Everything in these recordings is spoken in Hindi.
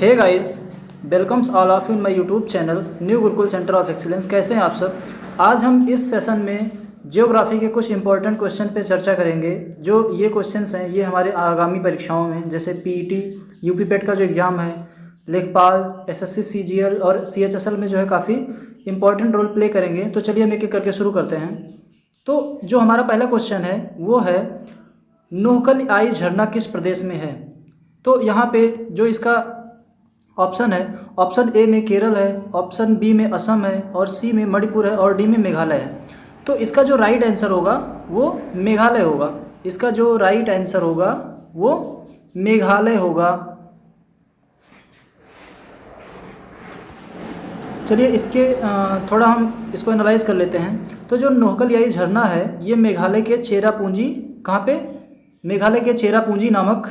Hey guys, welcomes all of you in my YouTube channel new Gurukul centre of excellence. कैसे हैं आप सब। आज हम इस सेशन में ज्योग्राफी के कुछ इंपॉर्टेंट क्वेश्चन पे चर्चा करेंगे। जो ये क्वेश्चंस हैं ये हमारे आगामी परीक्षाओं में जैसे पीईटी, यूपी पेट का जो एग्ज़ाम है, लेखपाल, एसएससी, सीजीएल और सीएचएसएल में जो है काफ़ी इंपॉर्टेंट रोल प्ले करेंगे। तो चलिए हम एक एक करके शुरू करते हैं। तो जो हमारा पहला क्वेश्चन है वो है नोहकल-आई झरना किस प्रदेश में है। तो यहाँ पे जो इसका ऑप्शन है, ऑप्शन ए में केरल है, ऑप्शन बी में असम है, और सी में मणिपुर है, और डी में मेघालय है। तो इसका जो राइट आंसर होगा वो मेघालय होगा। इसका जो राइट आंसर होगा वो मेघालय होगा। चलिए इसके थोड़ा हम इसको एनालाइज कर लेते हैं। तो जो नोहकल-आई झरना है ये मेघालय के चेरापूंजी, कहाँ पे, मेघालय के चेरापूंजी नामक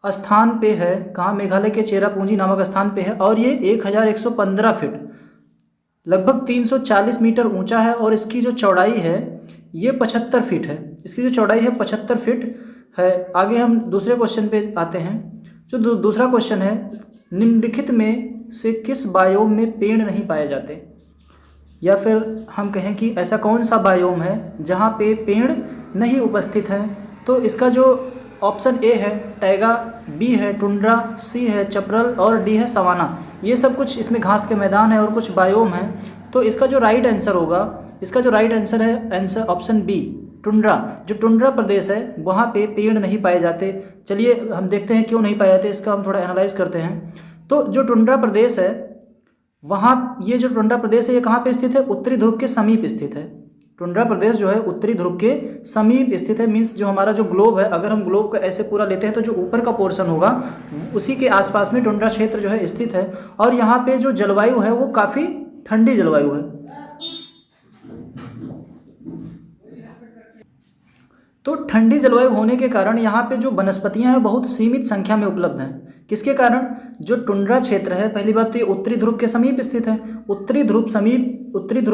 स्थान पे है। कहाँ, मेघालय के चेरापूंजी नामक स्थान पे है, और ये 1115 फीट लगभग 340 मीटर ऊंचा है, और इसकी जो चौड़ाई है ये 75 फीट है। इसकी जो चौड़ाई है 75 फीट है। आगे हम दूसरे क्वेश्चन पे आते हैं। जो दूसरा क्वेश्चन है, निम्नलिखित में से किस बायोम में पेड़ नहीं पाए जाते, या फिर हम कहें कि ऐसा कौन सा बायोम है जहाँ पे पेड़ नहीं उपस्थित हैं। तो इसका जो ऑप्शन ए है टैगा, बी है टुंड्रा, सी है चपरल, और डी है सवाना। ये सब कुछ इसमें घास के मैदान है और कुछ बायोम है। तो इसका जो राइट आंसर होगा, इसका जो राइट आंसर है आंसर ऑप्शन बी टुंड्रा। जो टुंड्रा प्रदेश है वहाँ पे पेड़ नहीं पाए जाते। चलिए हम देखते हैं क्यों नहीं पाए जाते, इसका हम थोड़ा एनालाइज करते हैं। तो जो टुंड्रा प्रदेश है वहाँ, ये जो टुंड्रा प्रदेश है ये कहाँ पे स्थित है, उत्तरी ध्रुव के समीप स्थित है। टुंड्रा प्रदेश जो है उत्तरी ध्रुव के समीप स्थित है। मीन्स जो हमारा जो ग्लोब है, अगर हम ग्लोब को ऐसे पूरा लेते हैं तो जो ऊपर का पोर्शन होगा उसी के आसपास में टुंड्रा क्षेत्र जो है स्थित है। और यहाँ पे जो जलवायु है वो काफ़ी ठंडी जलवायु है। तो ठंडी जलवायु होने के कारण यहाँ पे जो वनस्पतियाँ हैं बहुत सीमित संख्या में उपलब्ध हैं। किसके कारण, जो टुंड्रा क्षेत्र है, पहली बात तो ये उत्तरी ध्रुव के समीप स्थित है। उत्तरी ध्रुव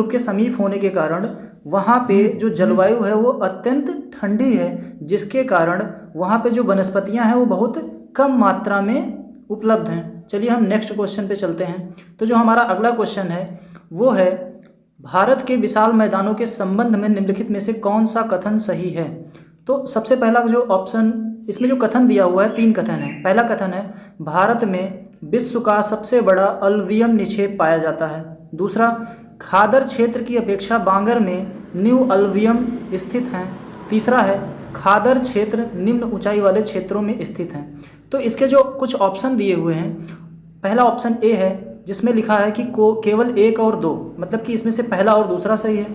के समीप होने के कारण वहाँ पे जो जलवायु है वो अत्यंत ठंडी है, जिसके कारण वहाँ पे जो वनस्पतियाँ हैं वो बहुत कम मात्रा में उपलब्ध हैं। चलिए हम नेक्स्ट क्वेश्चन पे चलते हैं। तो जो हमारा अगला क्वेश्चन है वो है भारत के विशाल मैदानों के संबंध में निम्नलिखित में से कौन सा कथन सही है। तो सबसे पहला जो ऑप्शन, इसमें जो कथन दिया हुआ है, तीन कथन है। पहला कथन है भारत में विश्व का सबसे बड़ा अलुवियम निक्षेप पाया जाता है। दूसरा, खादर क्षेत्र की अपेक्षा बांगर में न्यू अलुवियम स्थित हैं। तीसरा है खादर क्षेत्र निम्न ऊंचाई वाले क्षेत्रों में स्थित हैं। तो इसके जो कुछ ऑप्शन दिए हुए हैं, पहला ऑप्शन ए है जिसमें लिखा है कि केवल 1 और 2, मतलब कि इसमें से पहला और दूसरा सही है।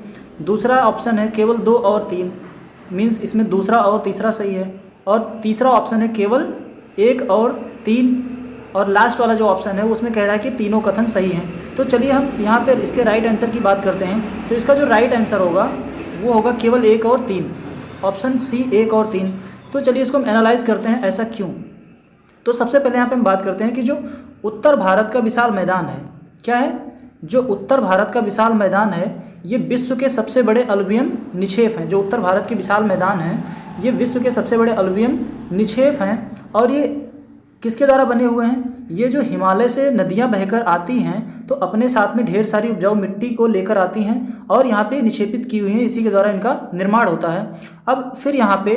दूसरा ऑप्शन है केवल 2 और 3, मीन्स इसमें दूसरा और तीसरा सही है। और तीसरा ऑप्शन है केवल 1 और 3, और लास्ट वाला जो ऑप्शन है उसमें कह रहा है कि तीनों कथन सही हैं। तो चलिए हम यहाँ पर इसके राइट आंसर की बात करते हैं। तो इसका जो राइट आंसर होगा वो होगा केवल 1 और 3, ऑप्शन सी 1 और 3। तो चलिए इसको हम एनालाइज करते हैं ऐसा क्यों। तो सबसे पहले यहाँ पे हम बात करते हैं कि जो उत्तर भारत का विशाल मैदान है, क्या है, जो उत्तर भारत का विशाल मैदान है ये विश्व के सबसे बड़े अलुवियम निक्षेप हैं। जो उत्तर भारत के विशाल मैदान हैं ये विश्व के सबसे बड़े अलुवियम निक्षेप हैं। और ये किसके द्वारा बने हुए हैं, ये जो हिमालय से नदियाँ बहकर आती हैं तो अपने साथ में ढेर सारी उपजाऊ मिट्टी को लेकर आती हैं और यहाँ पे निक्षेपित की हुई हैं, इसी के द्वारा इनका निर्माण होता है। अब फिर यहाँ पे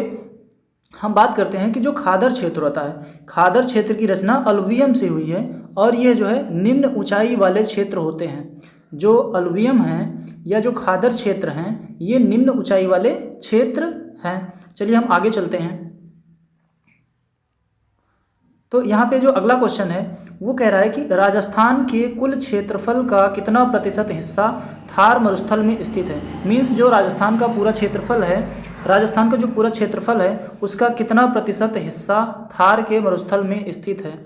हम बात करते हैं कि जो खादर क्षेत्र होता है, खादर क्षेत्र की रचना अलुवियम से हुई है, और ये जो है निम्न ऊंचाई वाले क्षेत्र होते हैं। जो अलुवियम हैं या जो खादर क्षेत्र हैं ये निम्न ऊंचाई वाले क्षेत्र हैं। चलिए हम आगे चलते हैं। तो यहाँ पे जो अगला क्वेश्चन है वो कह रहा है कि राजस्थान के कुल क्षेत्रफल का कितना प्रतिशत हिस्सा थार मरुस्थल में स्थित है। मीन्स जो राजस्थान का पूरा क्षेत्रफल है, राजस्थान का जो पूरा क्षेत्रफल है उसका कितना प्रतिशत हिस्सा थार के मरुस्थल में स्थित है।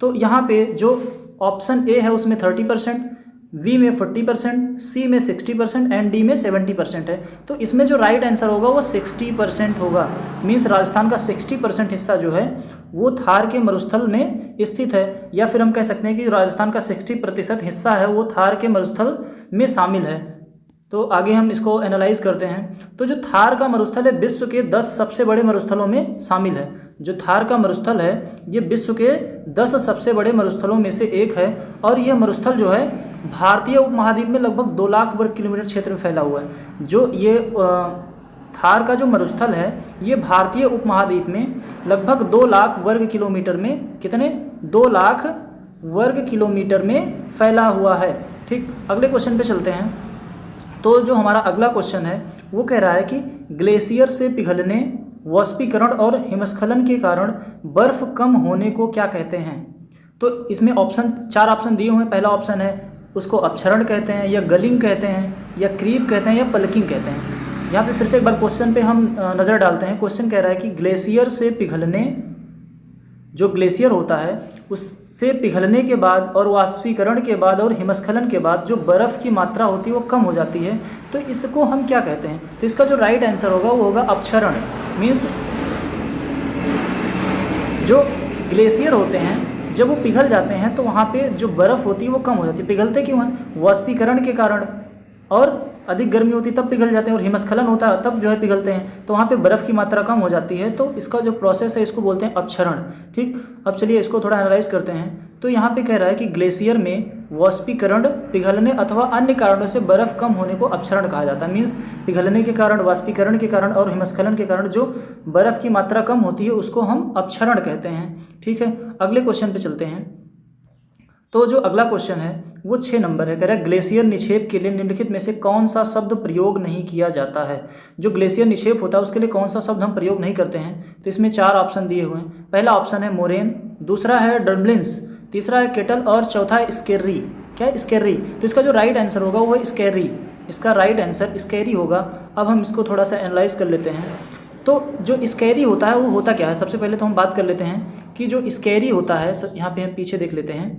तो यहाँ पे जो ऑप्शन ए है उसमें 30%, बी में 40%, सी में 60% एंड डी में 70% है। तो इसमें जो राइट आंसर होगा वो 60% होगा। मीन्स राजस्थान का 60% हिस्सा जो है वो थार के मरुस्थल में स्थित है, या फिर हम कह सकते हैं कि राजस्थान का 60% हिस्सा है वो थार के मरुस्थल में शामिल है। तो आगे हम इसको एनालाइज करते हैं। तो जो थार का मरुस्थल है विश्व के 10 सबसे बड़े मरुस्थलों में शामिल है। जो थार का मरुस्थल है ये विश्व के 10 सबसे बड़े मरुस्थलों में से एक है और यह मरुस्थल जो है भारतीय उपमहाद्वीप में लगभग 2 लाख वर्ग किलोमीटर क्षेत्र में फैला हुआ है। जो ये थार का जो मरुस्थल है ये भारतीय उपमहाद्वीप में लगभग 2 लाख वर्ग किलोमीटर में, कितने, 2 लाख वर्ग किलोमीटर में फैला हुआ है। ठीक, अगले क्वेश्चन पे चलते हैं। तो जो हमारा अगला क्वेश्चन है वो कह रहा है कि ग्लेशियर से पिघलने, वाष्पीकरण और हिमस्खलन के कारण बर्फ कम होने को क्या कहते हैं? तो इसमें ऑप्शन 4 ऑप्शन दिए हुए हैं। पहला ऑप्शन है उसको अपक्षरण कहते हैं, या गलिंग कहते हैं, या क्रीप कहते हैं, या पलकिंग कहते हैं। यहाँ पे फिर से एक बार क्वेश्चन पे हम नज़र डालते हैं। क्वेश्चन कह रहा है कि ग्लेशियर से पिघलने, जो ग्लेशियर होता है उससे पिघलने के बाद और वाष्पीकरण के बाद और हिमस्खलन के बाद जो बर्फ़ की मात्रा होती है वो कम हो जाती है, तो इसको हम क्या कहते हैं? तो इसका जो राइट आंसर होगा वो होगा अपक्षरण। मीन्स जो ग्लेशियर होते हैं जब वो पिघल जाते हैं तो वहाँ पे जो बर्फ़ होती है वो कम हो जाती है। पिघलते क्यों हैं? वाष्पीकरण के कारण, और अधिक गर्मी होती है तब पिघल जाते हैं, और हिमस्खलन होता है तब जो है पिघलते हैं, तो वहाँ पे बर्फ़ की मात्रा कम हो जाती है। तो इसका जो प्रोसेस है इसको बोलते हैं अपक्षरण। ठीक, अब चलिए इसको थोड़ा एनालाइज करते हैं। तो यहाँ पे कह रहा है कि ग्लेशियर में वाष्पीकरण, पिघलने अथवा अन्य कारणों से बर्फ़ कम होने को अपक्षरण कहा जाता है। मीन्स पिघलने के कारण, वाष्पीकरण के कारण और हिमस्खलन के कारण जो बर्फ़ की मात्रा कम होती है उसको हम अपक्षरण कहते हैं। ठीक है, अगले क्वेश्चन पे चलते हैं। तो जो अगला क्वेश्चन है वो 6 नंबर है। कह रहा है ग्लेशियर निक्षेप के लिए निम्नलिखित में से कौन सा शब्द प्रयोग नहीं किया जाता है? जो ग्लेशियर निक्षेप होता है उसके लिए कौन सा शब्द हम प्रयोग नहीं करते हैं? तो इसमें 4 ऑप्शन दिए हुए हैं। पहला ऑप्शन है मोरेन, दूसरा है डर्बलिन्स, तीसरा है केटल और चौथा है स्केर्री। क्या है? स्केर्री। तो इसका जो राइट आंसर होगा वो है स्केर्री। इसका राइट आंसर स्केर्री होगा। अब हम इसको थोड़ा सा एनालाइज कर लेते हैं। तो जो स्केर्री होता है वो होता क्या है? सबसे पहले तो हम बात कर लेते हैं कि जो स्केर्री होता है, यहाँ पे हम पीछे देख लेते हैं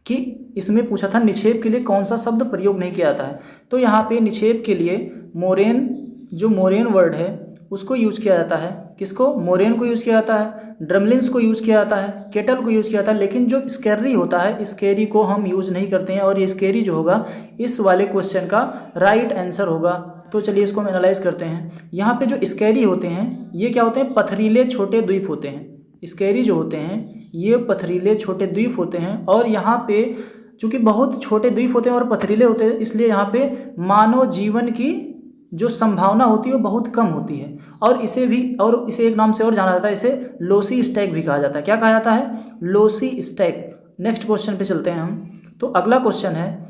कि इसमें पूछा था निक्षेप के लिए कौन सा शब्द प्रयोग नहीं किया जाता है। तो यहाँ पे निक्षेप के लिए मोरेन, जो मोरेन वर्ड है उसको यूज़ किया जाता है। किसको? मोरेन को यूज़ किया जाता है, ड्रमलिन्स को यूज़ किया जाता है, केटल को यूज़ किया जाता है, लेकिन जो स्केर्री होता है स्केर्री को हम यूज़ नहीं करते हैं। और ये स्केर्री जो होगा इस वाले क्वेश्चन का राइट आंसर होगा। तो चलिए इसको हम एनालाइज करते हैं। यहाँ पे जो स्केर्री होते हैं ये क्या होते हैं? पथरीले छोटे द्वीप होते हैं। स्केर्री जो होते हैं ये पथरीले छोटे द्वीप होते हैं, और यहाँ पे चूँकि बहुत छोटे द्वीप होते हैं और पथरीले होते हैं इसलिए यहाँ पे मानव जीवन की जो संभावना होती है वो बहुत कम होती है। और इसे एक नाम से और जाना जाता है, इसे लोसी स्टैक भी कहा जाता है। क्या कहा जाता है? Lossy stack. नेक्स्ट क्वेश्चन पे चलते हैं हम। तो अगला क्वेश्चन है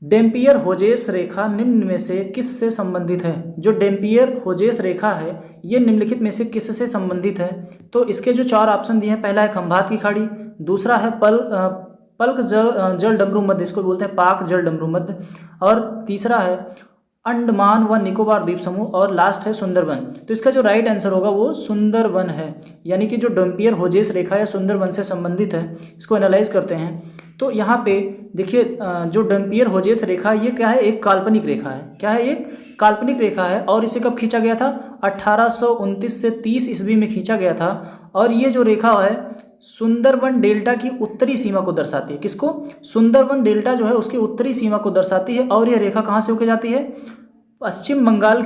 डेम्पियर होजेस रेखा निम्न में से किस से संबंधित है? जो डेम्पियर होजेस रेखा है ये निम्नलिखित में से किस से संबंधित है? तो इसके जो 4 ऑप्शन दिए हैं, पहला है खंभात की खाड़ी, दूसरा है पल्क जल डमरू मध्य, इसको बोलते हैं पाक जल डमरू मध्य, और तीसरा है अंडमान व निकोबार द्वीप समूह, और लास्ट है सुंदरवन। तो इसका जो राइट आंसर होगा वो सुंदरवन है। यानी कि जो डेम्पियर होजेस रेखा है सुंदरवन से संबंधित है। इसको एनालाइज करते हैं। तो यहाँ पे देखिए जो डेम्पियर होजेस रेखा ये क्या है? एक काल्पनिक रेखा है। क्या है? एक काल्पनिक रेखा है। और इसे कब खींचा गया था? 1829 से 30 ईस्वी में खींचा गया था। और ये जो रेखा है सुंदरवन डेल्टा की उत्तरी सीमा को दर्शाती है। किसको? सुंदरवन डेल्टा जो है उसकी उत्तरी सीमा को दर्शाती है। और यह रेखा कहाँ से होकर जाती है? पश्चिम बंगाल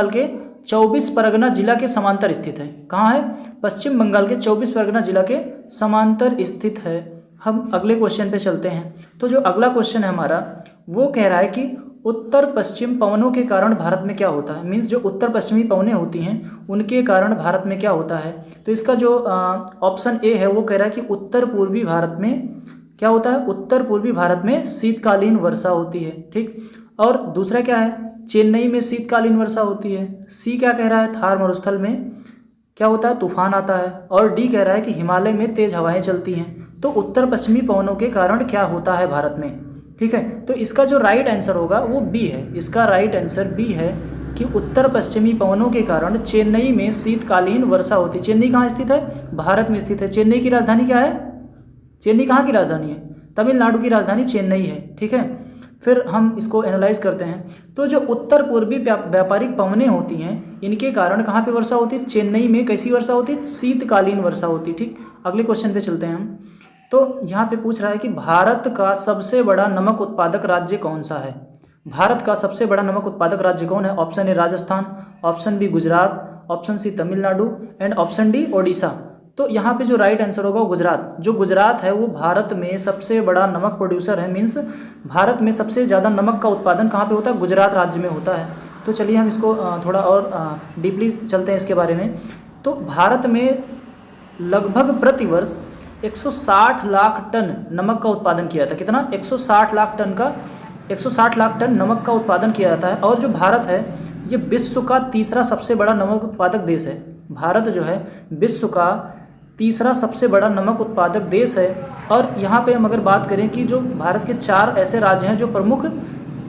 के 24 परगना जिला के समांतर स्थित है। कहाँ है? पश्चिम बंगाल के 24 परगना जिला के समांतर स्थित है। हम अगले क्वेश्चन पे चलते हैं। तो जो अगला क्वेश्चन है हमारा वो कह रहा है कि उत्तर पश्चिम पवनों के कारण भारत में क्या होता है? मीन्स जो उत्तर पश्चिमी पवनें होती हैं उनके कारण भारत में क्या होता है? तो इसका जो ऑप्शन ए है वो कह रहा है कि उत्तर पूर्वी भारत में क्या होता है? उत्तर पूर्वी भारत में शीतकालीन वर्षा होती है। ठीक, और दूसरा क्या है? चेन्नई में शीतकालीन वर्षा होती है। सी क्या कह रहा है? थार मरुस्थल में क्या होता है? तूफान आता है। और डी कह रहा है कि हिमालय में तेज हवाएं चलती हैं। तो उत्तर पश्चिमी पवनों के कारण क्या होता है भारत में? ठीक है, तो इसका जो राइट आंसर होगा वो बी है। इसका राइट आंसर बी है कि उत्तर पश्चिमी पवनों के कारण चेन्नई में शीतकालीन वर्षा होती है। चेन्नई कहाँ स्थित है? भारत में स्थित है। चेन्नई की राजधानी क्या है? चेन्नई कहाँ की राजधानी है? तमिलनाडु की राजधानी चेन्नई है। ठीक है, फिर हम इसको एनालाइज करते हैं। तो जो उत्तर पूर्वी व्यापारिक पवनें होती हैं इनके कारण कहाँ पे वर्षा होती है? चेन्नई में कैसी वर्षा होती है? शीतकालीन वर्षा होती है। ठीक, अगले क्वेश्चन पे चलते हैं हम। तो यहाँ पे पूछ रहा है कि भारत का सबसे बड़ा नमक उत्पादक राज्य कौन सा है? भारत का सबसे बड़ा नमक उत्पादक राज्य कौन है? Option A Rajasthan, option B Gujarat, option C Tamil Nadu and option D Odisha. तो यहाँ पे जो राइट आंसर होगा वो गुजरात। जो गुजरात है वो भारत में सबसे बड़ा नमक प्रोड्यूसर है, मीन्स भारत में सबसे ज़्यादा नमक का उत्पादन कहाँ पे होता है? गुजरात राज्य में होता है। तो चलिए हम इसको थोड़ा और डीपली चलते हैं इसके बारे में। तो भारत में लगभग प्रतिवर्ष 160 लाख टन नमक का उत्पादन किया जाता है। कितना? 160 लाख टन नमक का उत्पादन किया जाता है। और जो भारत है ये विश्व का तीसरा सबसे बड़ा नमक उत्पादक देश है। भारत जो है विश्व का तीसरा सबसे बड़ा नमक उत्पादक देश है। और यहाँ पे हम अगर बात करें कि जो भारत के 4 ऐसे राज्य हैं जो प्रमुख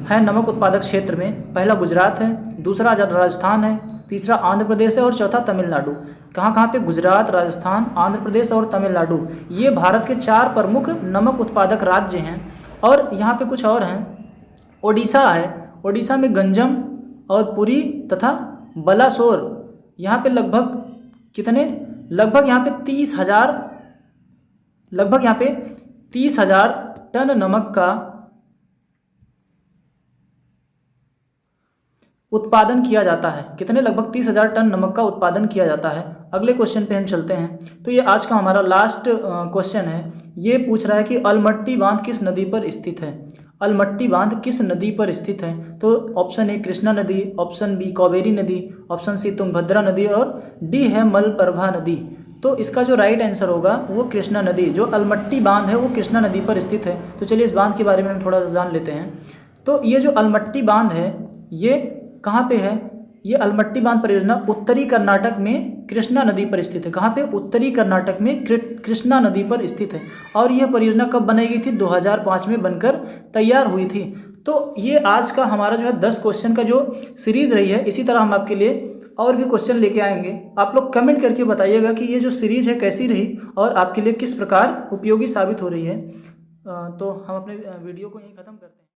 हैं नमक उत्पादक क्षेत्र में, पहला गुजरात है, दूसरा राजस्थान है, तीसरा आंध्र प्रदेश है और चौथा तमिलनाडु। कहाँ पे? गुजरात, राजस्थान, आंध्र प्रदेश और तमिलनाडु, ये भारत के 4 प्रमुख नमक उत्पादक राज्य हैं। और यहाँ पे कुछ और हैं। ओडिशा है, ओडिशा में गंजम और पुरी तथा बलासोर, यहाँ पे लगभग कितने? लगभग यहाँ पे 30,000 टन नमक का उत्पादन किया जाता है। कितने? लगभग 30,000 टन नमक का उत्पादन किया जाता है। अगले क्वेश्चन पे हम चलते हैं। तो ये आज का हमारा लास्ट क्वेश्चन है। ये पूछ रहा है कि अलमट्टी बांध किस नदी पर स्थित है? अलमट्टी बांध किस नदी पर स्थित है? तो ऑप्शन ए कृष्णा नदी, ऑप्शन बी कावेरी नदी, ऑप्शन सी तुंगभद्रा नदी और डी है मलप्रभा नदी। तो इसका जो राइट आंसर होगा वो कृष्णा नदी। जो अलमट्टी बांध है वो कृष्णा नदी पर स्थित है। तो चलिए इस बांध के बारे में हम थोड़ा जान लेते हैं। तो ये जो अलमट्टी बांध है ये कहाँ पे है? ये अलमट्टी बांध परियोजना उत्तरी कर्नाटक में कृष्णा नदी पर स्थित है। कहाँ पे? उत्तरी कर्नाटक में कृष्णा नदी पर स्थित है। और यह परियोजना कब बनाई गई थी? 2005 में बनकर तैयार हुई थी। तो ये आज का हमारा जो है 10 क्वेश्चन का जो सीरीज़ रही है, इसी तरह हम आपके लिए और भी क्वेश्चन लेके आएंगे। आप लोग कमेंट करके बताइएगा कि ये जो सीरीज़ है कैसी रही और आपके लिए किस प्रकार उपयोगी साबित हो रही है। तो हम अपने वीडियो को यहीं ख़त्म करते हैं।